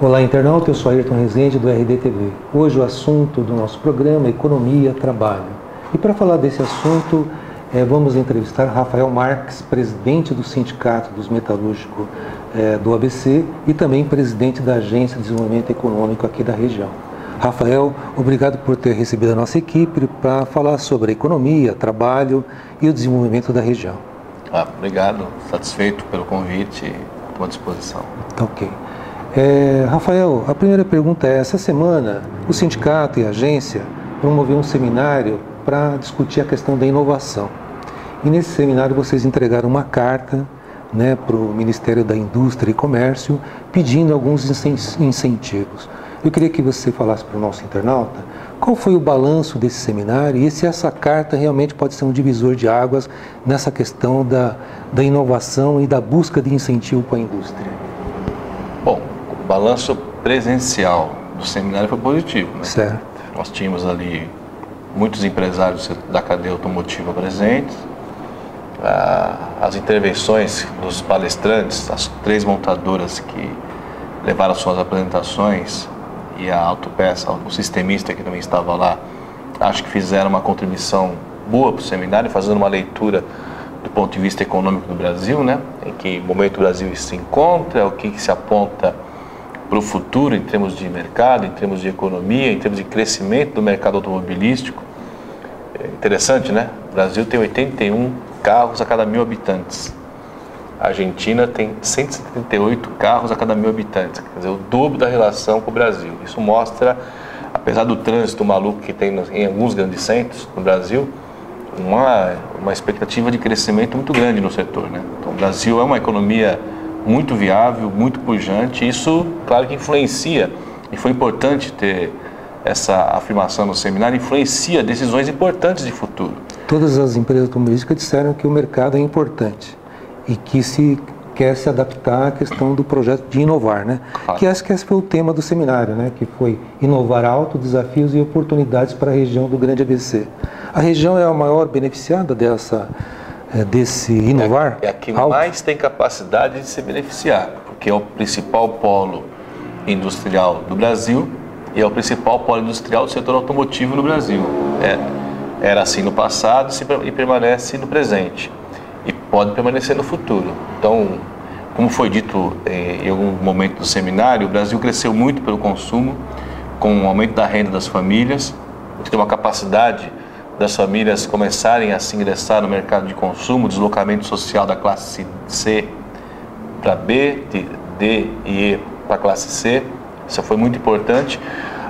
Olá, internauta, eu sou Ayrton Rezende do RDTV. Hoje o assunto do nosso programa é Economia, Trabalho. E para falar desse assunto, vamos entrevistar Rafael Marques, presidente do Sindicato dos Metalúrgicos do ABC e também presidente da Agência de Desenvolvimento Econômico aqui da região. Rafael, obrigado por ter recebido a nossa equipe para falar sobre a economia, trabalho e o desenvolvimento da região. Obrigado, satisfeito pelo convite e estou à disposição. Tá ok. Rafael, a primeira pergunta é, essa semana o sindicato e a agência promoveu um seminário para discutir a questão da inovação. E nesse seminário vocês entregaram uma carta para o Ministério da Indústria e Comércio pedindo alguns incentivos. Eu queria que você falasse para o nosso internauta qual foi o balanço desse seminário e se essa carta realmente pode ser um divisor de águas nessa questão da inovação e da busca de incentivo para a indústria. Bom, o balanço presencial do seminário foi positivo, né? Certo. Nós tínhamos ali muitos empresários da cadeia automotiva presentes, as intervenções dos palestrantes, as 3 montadoras que levaram suas apresentações e a Autopeça, o sistemista que também estava lá, acho que fizeram uma contribuição boa para o seminário, fazendo uma leitura do ponto de vista econômico do Brasil, né? Em que momento o Brasil se encontra, o que se aponta para o futuro em termos de mercado, em termos de economia, em termos de crescimento do mercado automobilístico. É interessante, né? O Brasil tem 81 carros a cada 1.000 habitantes. A Argentina tem 178 carros a cada 1.000 habitantes, quer dizer, o dobro da relação com o Brasil. Isso mostra, apesar do trânsito maluco que tem em alguns grandes centros no Brasil, uma expectativa de crescimento muito grande no setor, né? Então, o Brasil é uma economia muito viável, muito pujante. Isso, claro que influencia, e foi importante ter essa afirmação no seminário, influencia decisões importantes de futuro. Todas as empresas automobilísticas disseram que o mercado é importante e que se quer se adaptar à questão do projeto de inovar, né? Claro. Que acho que esse foi o tema do seminário, né? Que foi inovar alto, desafios e oportunidades para a região do Grande ABC. A região é a maior beneficiada desse inovar? É a que mais tem capacidade de se beneficiar, porque é o principal polo industrial do Brasil e é o principal polo industrial do setor automotivo no Brasil. Era assim no passado e permanece no presente. E pode permanecer no futuro. Então, como foi dito em algum momento do seminário, o Brasil cresceu muito pelo consumo, com o aumento da renda das famílias, tem uma capacidade das famílias começarem a se ingressar no mercado de consumo, deslocamento social da classe C para B, de D e E para a classe C, isso foi muito importante.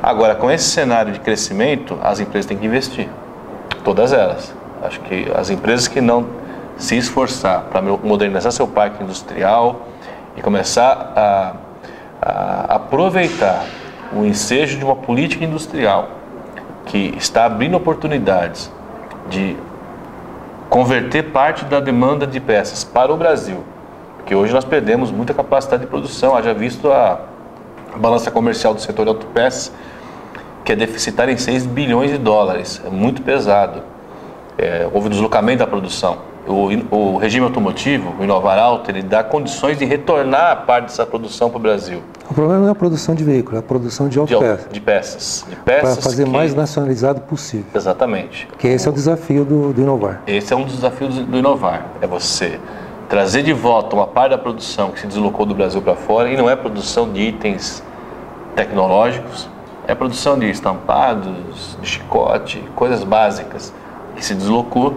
Agora, com esse cenário de crescimento, as empresas têm que investir, todas elas. Acho que as empresas que não se esforçar para modernizar seu parque industrial e começar a aproveitar o ensejo de uma política industrial que está abrindo oportunidades de converter parte da demanda de peças para o Brasil, porque hoje nós perdemos muita capacidade de produção, haja visto a balança comercial do setor de autopeças, que é deficitária em 6 bilhões de dólares, é muito pesado. Houve deslocamento da produção. O regime automotivo, o Inovar Alto, ele dá condições de retornar a parte dessa produção para o Brasil. O problema não é a produção de veículos, é a produção de autopeças. De peças. Para fazer mais nacionalizado possível. Exatamente. Que esse é o desafio do Inovar. Esse é um dos desafios do Inovar. É você trazer de volta uma parte da produção que se deslocou do Brasil para fora, e não é produção de itens tecnológicos, é produção de estampados, de chicote, coisas básicas que se deslocou.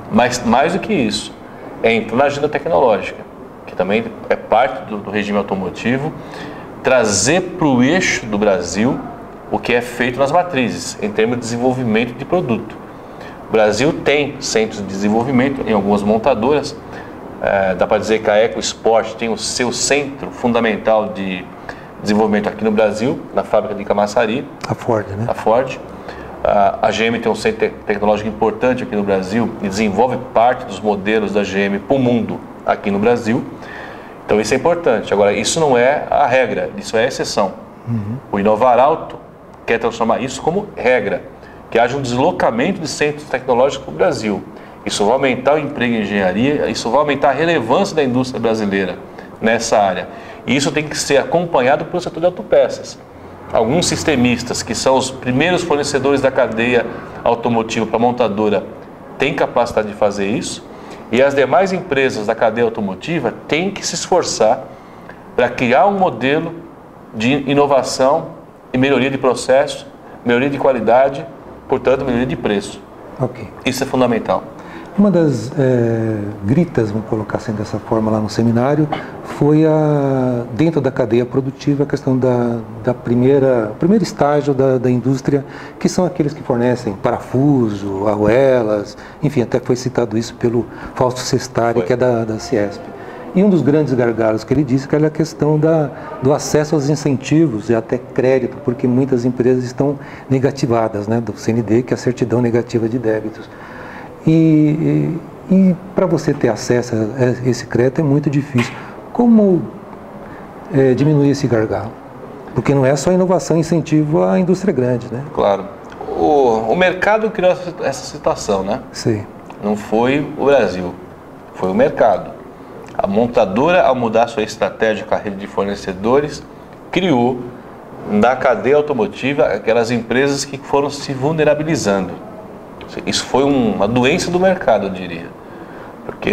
Mas mais do que isso, entra na agenda tecnológica, que também é parte do regime automotivo, trazer para o eixo do Brasil o que é feito nas matrizes, em termos de desenvolvimento de produto. O Brasil tem centros de desenvolvimento em algumas montadoras, dá para dizer que a EcoSport tem o seu centro fundamental de desenvolvimento aqui no Brasil, na fábrica de Camaçari. A Ford, né? A Ford. A GM tem um centro tecnológico importante aqui no Brasil e desenvolve parte dos modelos da GM para o mundo aqui no Brasil. Então isso é importante. Agora, isso não é a regra, isso é a exceção. O Inovar Alto quer transformar isso como regra, que haja um deslocamento de centros tecnológicos para o Brasil. Isso vai aumentar o emprego em engenharia, isso vai aumentar a relevância da indústria brasileira nessa área. E isso tem que ser acompanhado pelo setor de autopeças. Alguns sistemistas, que são os primeiros fornecedores da cadeia automotiva para a montadora, têm capacidade de fazer isso. E as demais empresas da cadeia automotiva têm que se esforçar para criar um modelo de inovação e melhoria de processo, melhoria de qualidade, portanto, melhoria de preço. Ok. Isso é fundamental. Uma das gritas, vamos colocar assim dessa forma lá no seminário, foi dentro da cadeia produtiva a questão da primeiro estágio da indústria, que são aqueles que fornecem parafuso, arruelas, enfim, até foi citado isso pelo Fausto Sestari, que é da Ciesp. E um dos grandes gargalos que ele disse que era a questão do acesso aos incentivos e até crédito, porque muitas empresas estão negativadas, né, do CND, que é a certidão negativa de débitos. E para você ter acesso a esse crédito é muito difícil. Como diminuir esse gargalo? Porque não é só inovação e incentivo à indústria grande, né? Claro. O mercado criou essa situação, né? Sim. Não foi o Brasil, foi o mercado. A montadora, ao mudar sua estratégia de carreira de fornecedores, criou na cadeia automotiva aquelas empresas que foram se vulnerabilizando. Isso foi uma doença do mercado, eu diria. Porque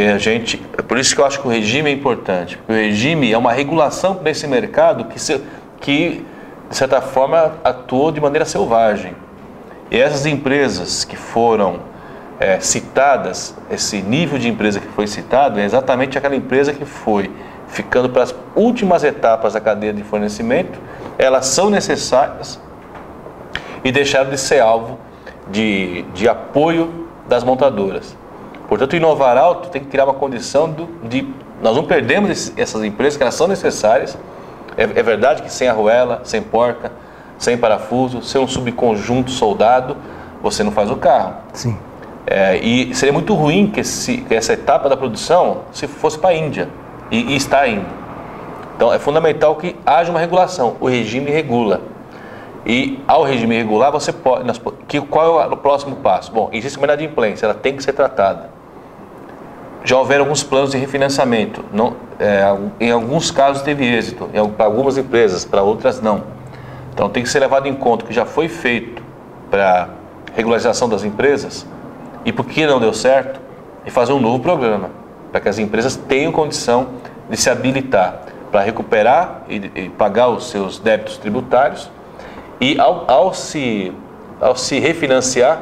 por isso que eu acho que o regime é importante. Porque o regime é uma regulação nesse mercado que de certa forma, atuou de maneira selvagem. E essas empresas que foram citadas, esse nível de empresa que foi citado, é exatamente aquela empresa que foi ficando para as últimas etapas da cadeia de fornecimento. Elas são necessárias e deixaram de ser alvo de apoio das montadoras. Portanto, o Inovar Alto tem que criar uma condição nós não perdemos essas empresas, que elas são necessárias. É verdade que sem arruela, sem porca, sem parafuso, sem um subconjunto soldado, você não faz o carro. Sim. E seria muito ruim que essa etapa da produção se fosse para a Índia, e está indo. Então, é fundamental que haja uma regulação. O regime regula. E ao regime regular, você pode... Qual é o próximo passo? Bom, existe uma inadimplência, ela tem que ser tratada. Já houveram alguns planos de refinanciamento. Em alguns casos teve êxito, para algumas empresas, para outras não. Então tem que ser levado em conta que já foi feito para regularização das empresas e por que não deu certo, e fazer um novo programa, para que as empresas tenham condição de se habilitar para recuperar e pagar os seus débitos tributários. E ao se refinanciar,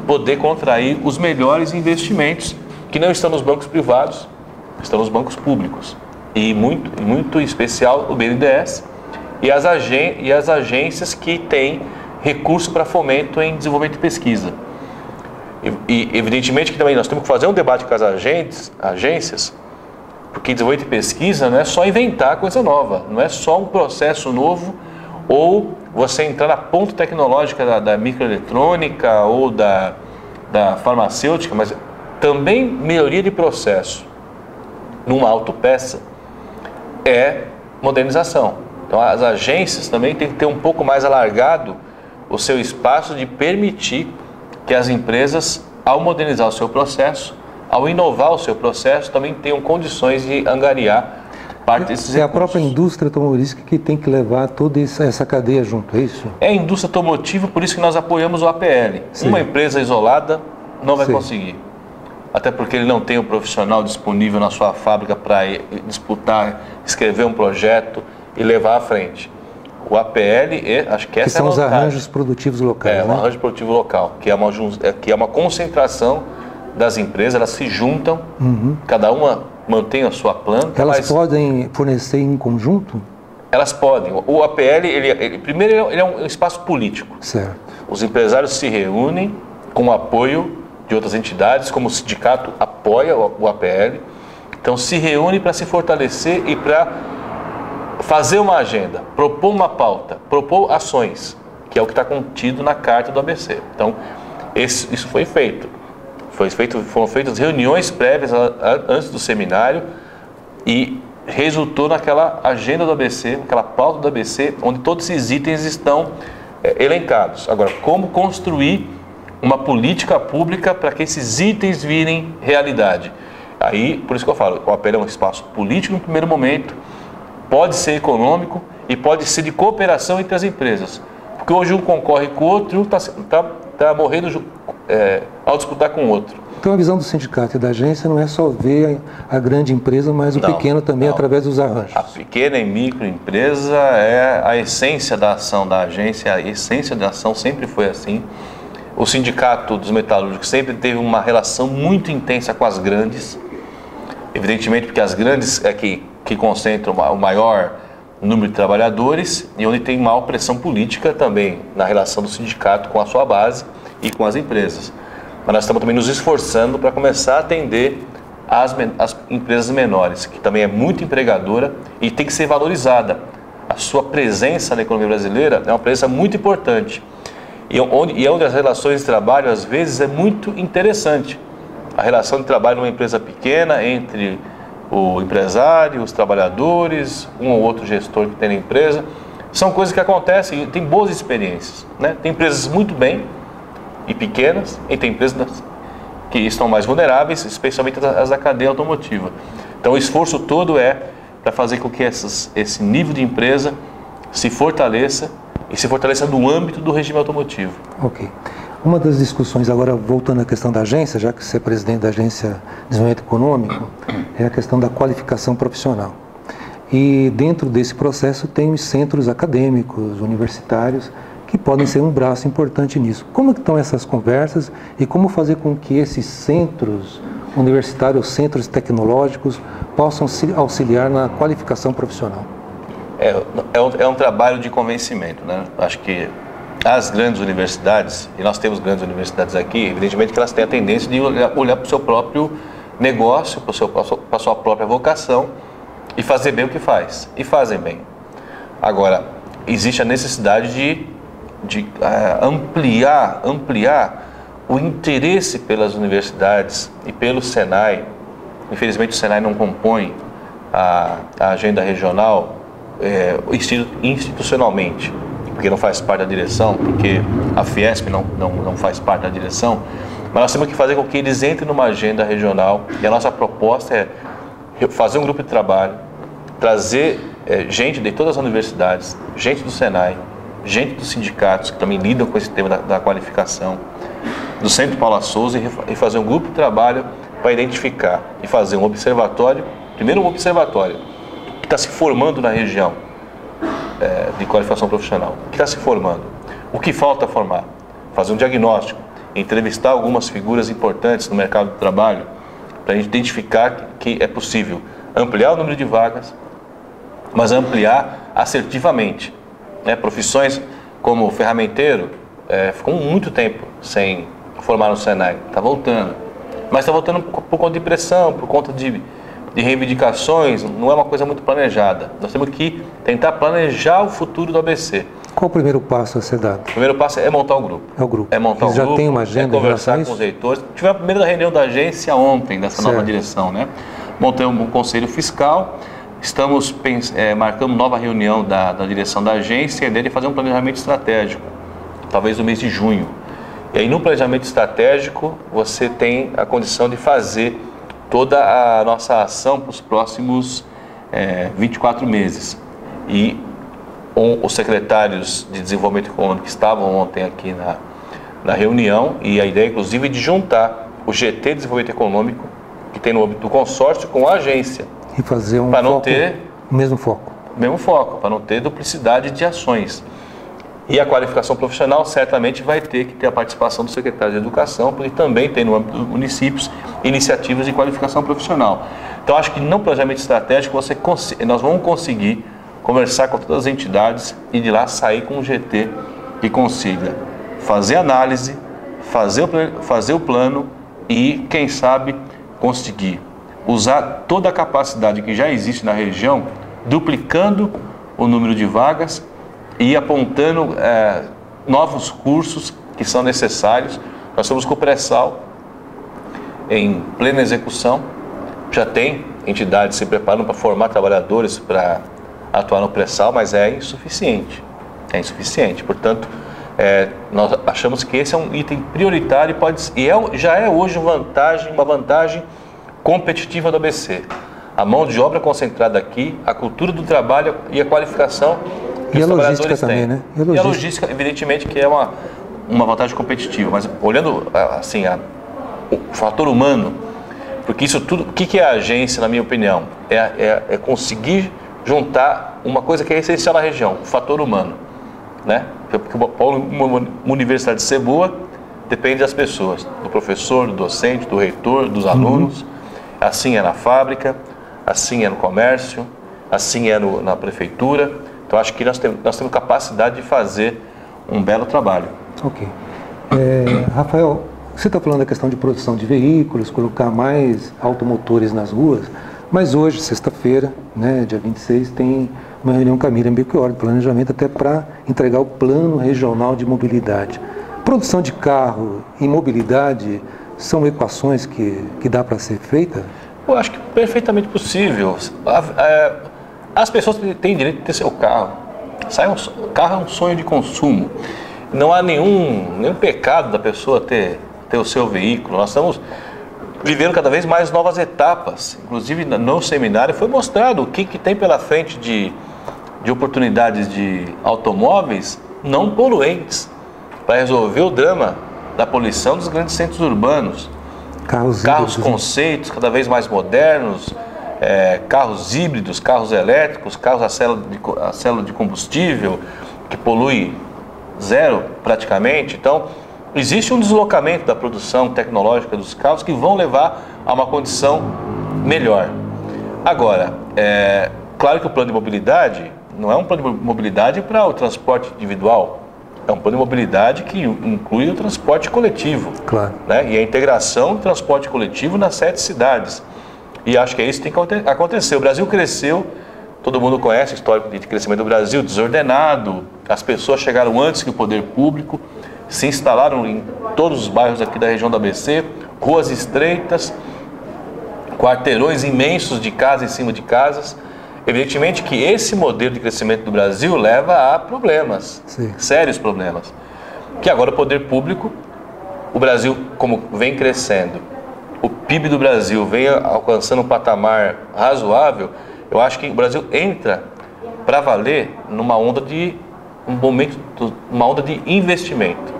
poder contrair os melhores investimentos que não estão nos bancos privados, estão nos bancos públicos. E muito em especial o BNDES e as agências que têm recurso para fomento em desenvolvimento e pesquisa. E evidentemente que também nós temos que fazer um debate com as agências, porque desenvolvimento e pesquisa não é só inventar coisa nova, não é só um processo novo ou você entrar na ponta tecnológica da microeletrônica ou da farmacêutica, mas também melhoria de processo numa autopeça é modernização. Então as agências também têm que ter um pouco mais alargado o seu espaço de permitir que as empresas, ao modernizar o seu processo, ao inovar o seu processo, também tenham condições de angariar parte desses recursos. É a própria indústria automobilística que tem que levar toda essa cadeia junto, é isso? É a indústria automotiva, por isso que nós apoiamos o APL. Sim. Uma empresa isolada não vai conseguir. Até porque ele não tem o profissional disponível na sua fábrica para disputar, escrever um projeto e levar à frente. O APL, acho que essa é a vantagem. São os arranjos produtivos locais, né? Um arranjo produtivo local, que é uma concentração das empresas, elas se juntam, cada uma mantém a sua planta. Elas podem fornecer em conjunto? Elas podem. O APL, primeiro, ele é um espaço político. Certo. Os empresários se reúnem com o apoio de outras entidades, como o sindicato apoia o APL. Então, se reúne para se fortalecer e para fazer uma agenda, propor uma pauta, propor ações, que é o que está contido na carta do ABC. Então, isso foi feito. Foram feitas reuniões prévias antes do seminário e resultou naquela agenda do ABC, naquela pauta do ABC, onde todos esses itens estão elencados. Agora, como construir uma política pública para que esses itens virem realidade? Aí, por isso que eu falo, o APL é um espaço político no primeiro momento, pode ser econômico e pode ser de cooperação entre as empresas. Porque hoje um concorre com o outro e um está morrendo ao disputar com o outro. Então a visão do sindicato e da agência não é só ver a grande empresa, mas o pequeno também através dos arranjos. A pequena e microempresa é a essência da ação da agência, a essência da ação sempre foi assim. O sindicato dos metalúrgicos sempre teve uma relação muito intensa com as grandes, evidentemente porque as grandes é que concentram o maior número de trabalhadores e onde tem maior pressão política também na relação do sindicato com a sua base e com as empresas. Mas nós estamos também nos esforçando para começar a atender as empresas menores, que também é muito empregadora e tem que ser valorizada. A sua presença na economia brasileira é uma presença muito importante. E onde as relações de trabalho, às vezes, é muito interessante. A relação de trabalho numa empresa pequena, entre o empresário, os trabalhadores, um ou outro gestor que tem na empresa, são coisas que acontecem e tem boas experiências, né? Tem empresas muito bem e pequenas, e tem empresas que estão mais vulneráveis, especialmente as da cadeia automotiva. Então o esforço todo é para fazer com que esse nível de empresa se fortaleça e se fortaleça no âmbito do regime automotivo. Ok. Uma das discussões, agora voltando à questão da agência, já que você é presidente da Agência de Desenvolvimento Econômico, é a questão da qualificação profissional. E dentro desse processo tem os centros acadêmicos, universitários, que podem ser um braço importante nisso. Como estão essas conversas e como fazer com que esses centros universitários, centros tecnológicos, possam auxiliar na qualificação profissional? É um trabalho de convencimento, né? Acho que as grandes universidades, e nós temos grandes universidades aqui, evidentemente que elas têm a tendência de olhar para o seu próprio negócio, para a sua própria vocação e fazer bem o que faz. E fazem bem. Agora, existe a necessidade de ampliar o interesse pelas universidades e pelo Senai. Infelizmente o Senai não compõe a agenda regional institucionalmente, porque não faz parte da direção, porque a Fiesp não faz parte da direção, mas nós temos que fazer com que eles entrem numa agenda regional e a nossa proposta é fazer um grupo de trabalho, trazer gente de todas as universidades, gente do Senai, gente dos sindicatos que também lidam com esse tema da qualificação, do Centro Paula Souza e fazer um grupo de trabalho para identificar e fazer um observatório, primeiro um observatório que está se formando na região de qualificação profissional, que está se formando, o que falta formar, fazer um diagnóstico, entrevistar algumas figuras importantes no mercado de trabalho para a gente identificar que é possível ampliar o número de vagas, mas ampliar assertivamente. Profissões como ferramenteiro ficou muito tempo sem formar no Senai, está voltando, mas está voltando por conta de pressão, por conta de reivindicações, não é uma coisa muito planejada. Nós temos que tentar planejar o futuro do ABC. Qual o primeiro passo a ser dado? O primeiro passo é montar o grupo. É o grupo. É montar o já grupo, tem uma agenda, conversar com os reitores. Tivemos a primeira reunião da agência ontem, dessa nova direção, né? Montamos um conselho fiscal. Estamos marcando nova reunião da direção da agência e a ideia de fazer um planejamento estratégico, talvez no mês de junho. E aí no planejamento estratégico você tem a condição de fazer toda a nossa ação para os próximos 24 meses. E os secretários de desenvolvimento econômico estavam ontem aqui na reunião e a ideia inclusive é de juntar o GT de desenvolvimento econômico que tem no âmbito do consórcio com a agência. E fazer um mesmo foco, para não ter duplicidade de ações. E a qualificação profissional certamente vai ter que ter a participação do secretário de Educação, porque também tem no âmbito dos municípios iniciativas de qualificação profissional. Então acho que no planejamento estratégico nós vamos conseguir conversar com todas as entidades e de lá sair com um GT que consiga fazer análise, fazer o plano e, quem sabe, conseguir usar toda a capacidade que já existe na região, duplicando o número de vagas e apontando novos cursos que são necessários. Nós estamos com o pré-sal em plena execução, já tem entidades se preparando para formar trabalhadores para atuar no pré-sal, mas é insuficiente. Portanto, nós achamos que esse é um item prioritário já é hoje uma vantagem competitiva do ABC. A mão de obra concentrada aqui, a cultura do trabalho e a qualificação que e os a trabalhadores logística têm. também, né? E a logística, evidentemente, que é uma vantagem competitiva. Mas olhando assim, o fator humano, porque isso tudo, o que é a agência, na minha opinião? É conseguir juntar uma coisa que é essencial na região, o fator humano, né? Porque uma universidade ser boa depende das pessoas, do professor, do docente, do reitor, dos alunos. Assim é na fábrica, assim é no comércio, assim é na prefeitura. Então acho que nós temos capacidade de fazer um belo trabalho. Ok. Rafael, você está falando da questão de produção de veículos, colocar mais automotores nas ruas, mas hoje, sexta-feira, né, dia 26, tem uma reunião com a Miriam Belchior, de planejamento, até para entregar o Plano Regional de Mobilidade. Produção de carro e mobilidade são equações que dá para ser feita? Eu acho que perfeitamente possível. As pessoas têm direito de ter seu carro. O carro é um sonho de consumo. Não há nenhum pecado da pessoa ter o seu veículo. Nós estamos vivendo cada vez mais novas etapas. Inclusive, no seminário foi mostrado o que tem pela frente de oportunidades de automóveis não poluentes para resolver o drama da poluição dos grandes centros urbanos. Carros conceitos cada vez mais modernos, carros híbridos, carros elétricos, carros a célula de combustível, que polui zero praticamente. Então, existe um deslocamento da produção tecnológica dos carros que vão levar a uma condição melhor. Agora, claro que o plano de mobilidade não é um plano de mobilidade para o transporte individual, é um plano de mobilidade que inclui o transporte coletivo, claro, né? E a integração do transporte coletivo nas 7 cidades. E acho que é isso que tem que acontecer. O Brasil cresceu, todo mundo conhece o histórico de crescimento do Brasil, desordenado. As pessoas chegaram antes que o poder público, se instalaram em todos os bairros aqui da região do ABC, ruas estreitas, quarteirões imensos de casas em cima de casas. Evidentemente que esse modelo de crescimento do Brasil leva a problemas, sim, sérios problemas. Que agora o poder público, o Brasil como vem crescendo, o PIB do Brasil vem alcançando um patamar razoável, eu acho que o Brasil entra para valer numa onda de investimento.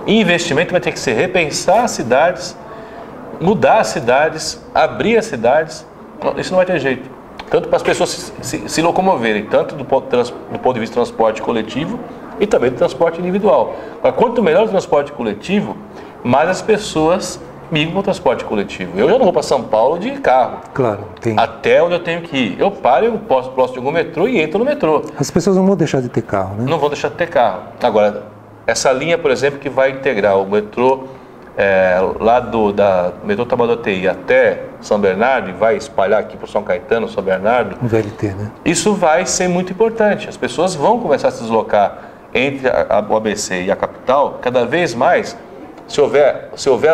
E investimento vai ter que ser repensar as cidades, mudar as cidades, abrir as cidades. Isso não vai ter jeito. Tanto para as pessoas se locomoverem, tanto do ponto de vista do transporte coletivo e também do transporte individual. Mas quanto melhor o transporte coletivo, mais as pessoas migram no transporte coletivo. Eu já não vou para São Paulo de carro. Claro, tem. Até onde eu tenho que ir. Eu paro, eu posso de algum metrô e entro no metrô. As pessoas não vão deixar de ter carro, né? Não vão deixar de ter carro. Agora, essa linha, por exemplo, que vai integrar o metrô lá da metrô Tamanduateí até São Bernardo e vai espalhar aqui para São Caetano, São Bernardo. O VLT, né? Isso vai ser muito importante. As pessoas vão começar a se deslocar entre o ABC e a capital cada vez mais. Se houver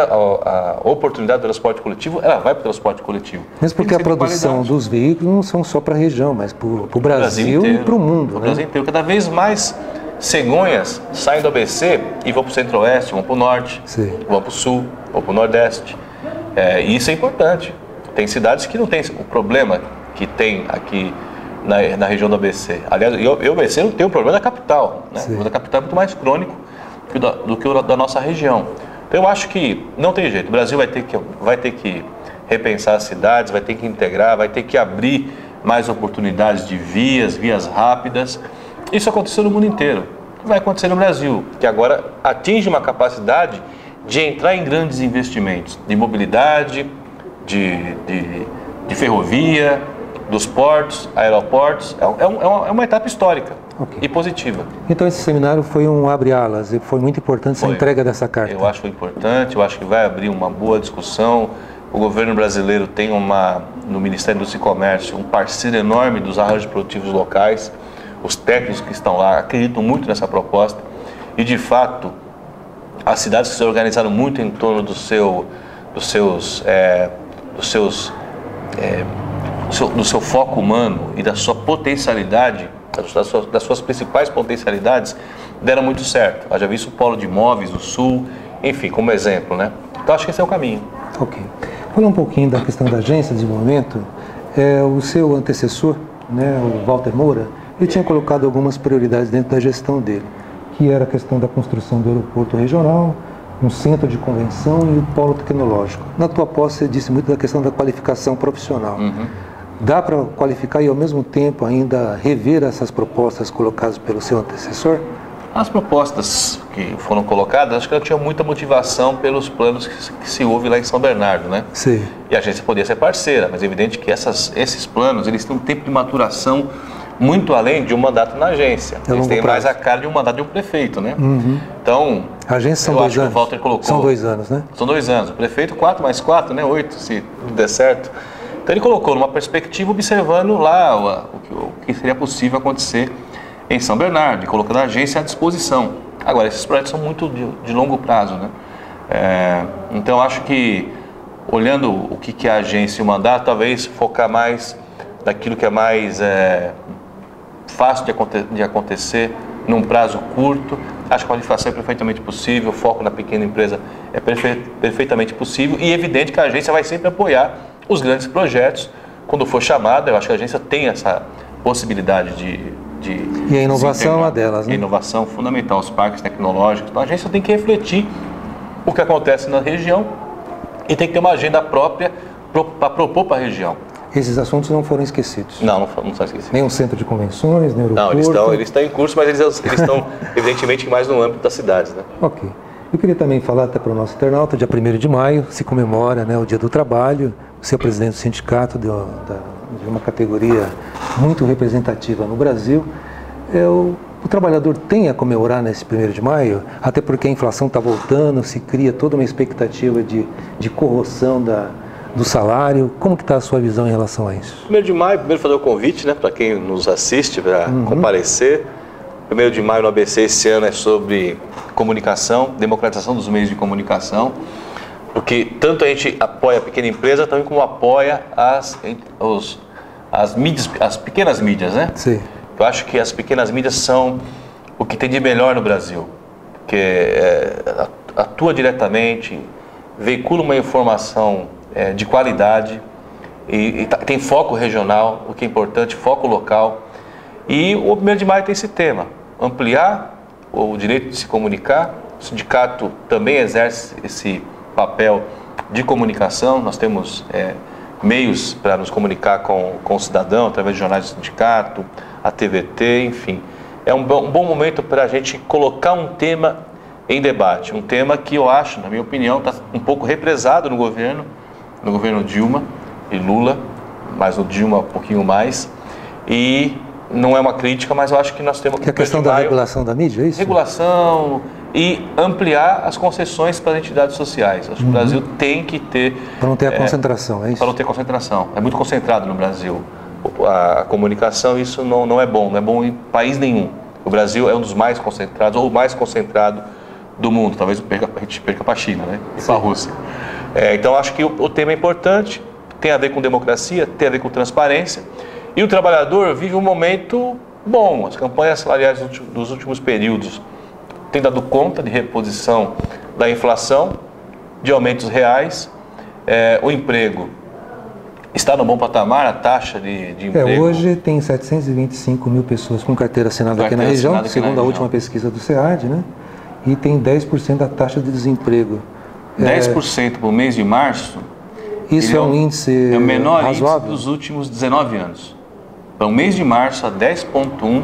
a oportunidade do transporte coletivo, ela vai para o transporte coletivo. Mesmo porque a produção dos veículos não são só para a região, mas para o Brasil e para o mundo. Para o Brasil inteiro. Cada vez mais cegonhas saem do ABC e vão para o centro-oeste, vão para o norte, sim, vão para o sul, vão para o nordeste. E isso é importante. Tem cidades que não tem o problema que tem aqui na região do ABC. Aliás, o ABC não tem o problema da capital, né? O da capital é muito mais crônico do que o da nossa região. Então eu acho que não tem jeito. O Brasil vai ter que repensar as cidades, vai ter que integrar, vai ter que abrir mais oportunidades de vias rápidas. Isso aconteceu no mundo inteiro. Vai acontecer no Brasil, que agora atinge uma capacidade de entrar em grandes investimentos de mobilidade, de ferrovia, dos portos, aeroportos. É uma etapa histórica, okay, e positiva. Então esse seminário foi um abre-alas e foi muito importante essa entrega dessa carta. Eu acho que foi importante, eu acho que vai abrir uma boa discussão. O governo brasileiro tem no Ministério da Indústria e Comércio um parceiro enorme dos arranjos produtivos locais. Os técnicos que estão lá acreditam muito nessa proposta e, de fato, as cidades que se organizaram muito em torno do seu foco humano e da sua potencialidade, das suas principais potencialidades, deram muito certo. Eu já vi isso o Polo de Imóveis do Sul, enfim, como exemplo, né? Então, acho que esse é o caminho. Ok. Falando um pouquinho da questão da agência de desenvolvimento, O seu antecessor, né, o Walter Moura, ele tinha colocado algumas prioridades dentro da gestão dele, que era a questão da construção do aeroporto regional, um centro de convenção e o polo tecnológico. Na tua posse, você disse muito da questão da qualificação profissional. Dá para qualificar e, ao mesmo tempo, ainda rever essas propostas colocadas pelo seu antecessor? As propostas que foram colocadas, acho que não tinha muita motivação pelos planos que se houve lá em São Bernardo, né? Sim. E a agência podia ser parceira, mas é evidente que esses planos, eles têm um tempo de maturação muito além de um mandato na agência. Eles têm mais a cara de um mandato de um prefeito, né? Então, a agência são 2 anos. Que o Walter colocou, são 2 anos, né? São 2 anos. O prefeito, 4 mais 4, né? 8, se tudo der certo. Então ele colocou numa perspectiva observando lá o que seria possível acontecer em São Bernardo, e colocando a agência à disposição. Agora, esses projetos são muito de longo prazo, né? Então acho que, olhando o que é a agência e o mandato, talvez focar mais naquilo que é mais fácil de acontecer, num prazo curto. Acho que a qualificação é perfeitamente possível, o foco na pequena empresa é perfeitamente possível, e é evidente que a agência vai sempre apoiar os grandes projetos quando for chamada. Eu acho que a agência tem essa possibilidade e a inovação é uma delas, né? A inovação fundamental, os parques tecnológicos. Então a agência tem que refletir o que acontece na região e tem que ter uma agenda própria para propor para a região. Esses assuntos não foram esquecidos? Não estão esquecidos. Nem o centro de convenções, nem o aeroporto? Não, eles estão em curso, mas eles estão evidentemente mais no âmbito das cidades, né? Ok. Eu queria também falar até para o nosso internauta, dia 1º de maio se comemora, né, o Dia do Trabalho. Você é presidente do sindicato de uma categoria muito representativa no Brasil. O trabalhador tem a comemorar nesse 1º de maio, até porque a inflação está voltando, se cria toda uma expectativa de corroção do salário. Como que está a sua visão em relação a isso? 1º de maio, primeiro fazer o convite, né, para quem nos assiste, para comparecer. 1º de maio no ABC esse ano é sobre comunicação, democratização dos meios de comunicação, porque tanto a gente apoia a pequena empresa, também como apoia as mídias, as pequenas mídias, né? Sim. Eu acho que as pequenas mídias são o que tem de melhor no Brasil, que atua diretamente, veicula uma informação de qualidade e tem foco regional, o que é importante, foco local. E o 1º de maio tem esse tema, ampliar o direito de se comunicar. O sindicato também exerce esse papel de comunicação. Nós temos meios para nos comunicar com o cidadão, através de jornais do sindicato, a TVT, enfim. É um bom momento para a gente colocar um tema em debate, um tema que eu acho, na minha opinião, está um pouco represado no governo Dilma e Lula, mas no Dilma um pouquinho mais, e não é uma crítica, mas eu acho que nós temos que... a questão da regulação da mídia, é isso? Regulação e ampliar as concessões para as entidades sociais. Acho que o Brasil tem que ter... Para não ter a concentração, é isso? Para não ter concentração. É muito concentrado no Brasil. A comunicação, isso não é bom em país nenhum. O Brasil é um dos mais concentrados, ou o mais concentrado do mundo. Talvez a gente perca para a China, né? E para a Rússia. Então, acho que o tema é importante, tem a ver com democracia, tem a ver com transparência. E o trabalhador vive um momento bom. As campanhas salariais dos últimos períodos têm dado conta de reposição da inflação, de aumentos reais. O emprego está no bom patamar, a taxa de emprego... Hoje tem 725 mil pessoas com carteira assinada aqui na região, segundo a última pesquisa do SEAD, né? E tem 10% da taxa de desemprego. 10% por mês de março... Isso é um índice é o menor razoável? índice dos últimos 19 anos. Para o mês de março, a 10,1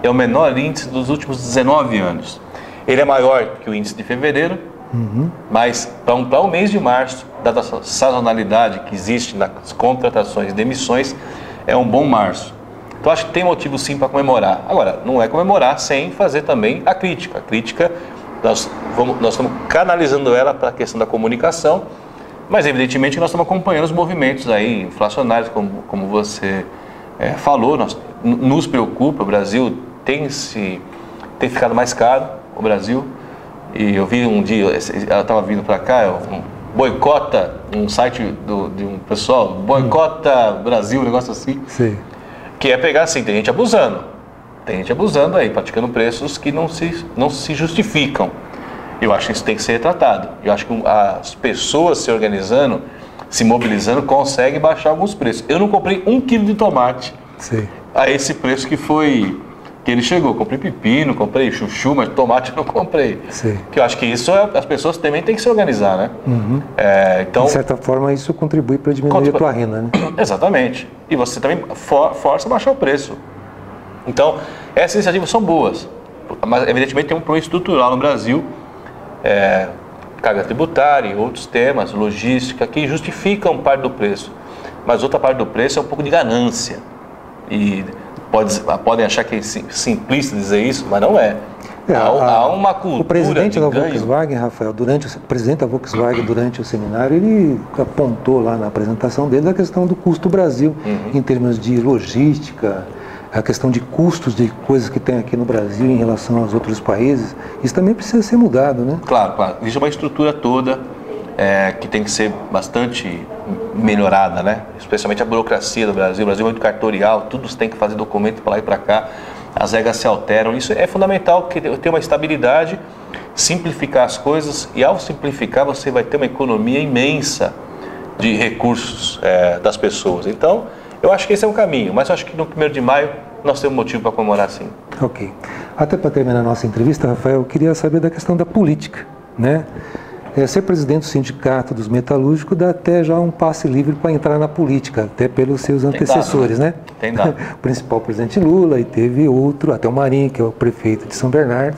é o menor índice dos últimos 19 anos. Ele é maior que o índice de fevereiro, mas para o mês de março, dada a sazonalidade que existe nas contratações e demissões, é um bom março. Então acho que tem motivo sim para comemorar. Agora, não é comemorar sem fazer também a crítica. A crítica, nós estamos canalizando ela para a questão da comunicação, mas evidentemente nós estamos acompanhando os movimentos aí inflacionários, como você falou, nos preocupa. O Brasil tem ficado mais caro, o Brasil. E eu vi um dia, ela estava vindo para cá, boicota, um site de um pessoal, boicota Brasil, um negócio assim. Sim. Que é pegar assim, tem gente abusando aí, praticando preços que não se justificam. Eu acho que isso tem que ser retratado. Eu acho que as pessoas se organizando se mobilizando, consegue baixar alguns preços. Eu não comprei 1 quilo de tomate a esse preço que ele chegou. Comprei pepino, comprei chuchu, mas tomate eu não comprei. Que eu acho que isso as pessoas também têm que se organizar, né? Então, de certa forma, isso contribui para diminuir a tua renda, né? Exatamente. E você também força a baixar o preço. Então, essas iniciativas são boas, mas evidentemente tem um problema estrutural no Brasil, carga tributária e outros temas, logística, que justificam parte do preço. Mas outra parte do preço é um pouco de ganância. E podem achar que é simplista dizer isso, mas não é. Há uma cultura. O presidente da ganho. Volkswagen, Rafael, presidente da Volkswagen, durante o seminário, ele apontou lá na apresentação dele a questão do custo Brasil, em termos de logística, a questão de custos de coisas que tem aqui no Brasil em relação aos outros países. Isso também precisa ser mudado, né? Claro. Existe uma estrutura toda que tem que ser bastante melhorada, né? Especialmente a burocracia do Brasil. O Brasil é muito cartorial, tudo você tem que fazer documento para lá e para cá, as regras se alteram. Isso é fundamental, que ter uma estabilidade, simplificar as coisas, e ao simplificar você vai ter uma economia imensa de recursos das pessoas. Então, eu acho que esse é um caminho, mas eu acho que no 1º de maio nós temos motivo para comemorar, sim. Ok. Até para terminar a nossa entrevista, Rafael, eu queria saber da questão da política, né? Ser presidente do Sindicato dos Metalúrgicos dá até já um passe livre para entrar na política, até pelos seus antecessores, né? Tem dado. O principal presidente Lula, e teve outro, até o Marinho, que é o prefeito de São Bernardo,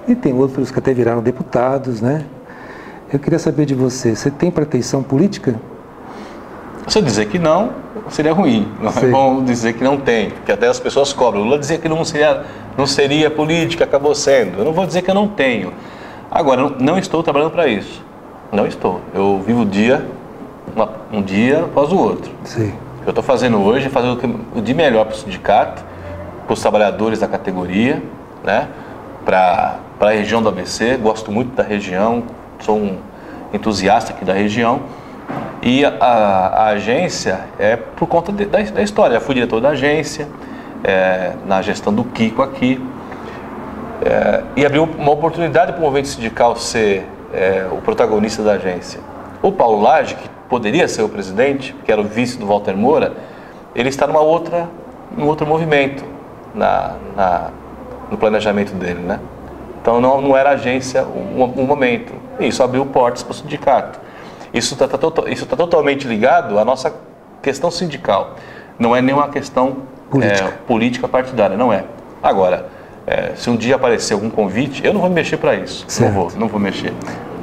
e tem outros que até viraram deputados, né? Eu queria saber de você tem pretensão política? Se eu dizer que não, seria ruim. Não é bom dizer que não tem, porque até as pessoas cobram. Lula dizia que não seria política, acabou sendo. Eu não vou dizer que eu não tenho. Agora, não estou trabalhando para isso. Não estou. Eu vivo um dia após o outro. O que eu estou fazendo hoje é fazer o de melhor para o sindicato, para os trabalhadores da categoria, né? Para a região do ABC. Gosto muito da região, sou um entusiasta aqui da região. E a agência é por conta da história. Já fui diretor da agência, na gestão do Kiko aqui. E abriu uma oportunidade para o movimento sindical ser o protagonista da agência. O Paulo Lage, que poderia ser o presidente, que era o vice do Walter Moura, ele está num outro movimento no planejamento dele, né? Então não era a agência um momento. E isso abriu portas para o sindicato. Isso está totalmente ligado à nossa questão sindical. Não é nenhuma questão política partidária, não é. Agora, se um dia aparecer algum convite, eu não vou me mexer para isso. Não vou mexer.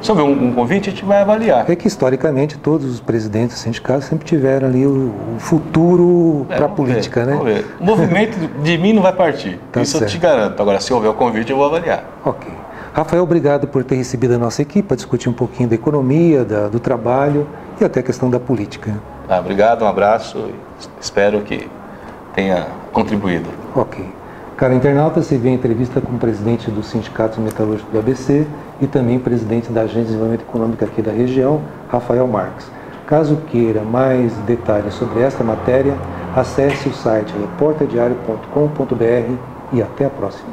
Se houver um convite, a gente vai avaliar. É que, historicamente, todos os presidentes dos sindicatos sempre tiveram ali o futuro para a política, né? Vamos ver. O movimento de mim não vai partir. Isso eu te garanto. Agora, se houver o convite, eu vou avaliar. Ok. Rafael, obrigado por ter recebido a nossa equipe para discutir um pouquinho da economia, do trabalho e até a questão da política. Obrigado, um abraço e espero que tenha contribuído. Ok. Caro internauta, você viu a entrevista com o presidente do Sindicato Metalúrgico do ABC e também presidente da Agência de Desenvolvimento Econômico aqui da região, Rafael Marques. Caso queira mais detalhes sobre esta matéria, acesse o site reporterdiario.com.br e até a próxima.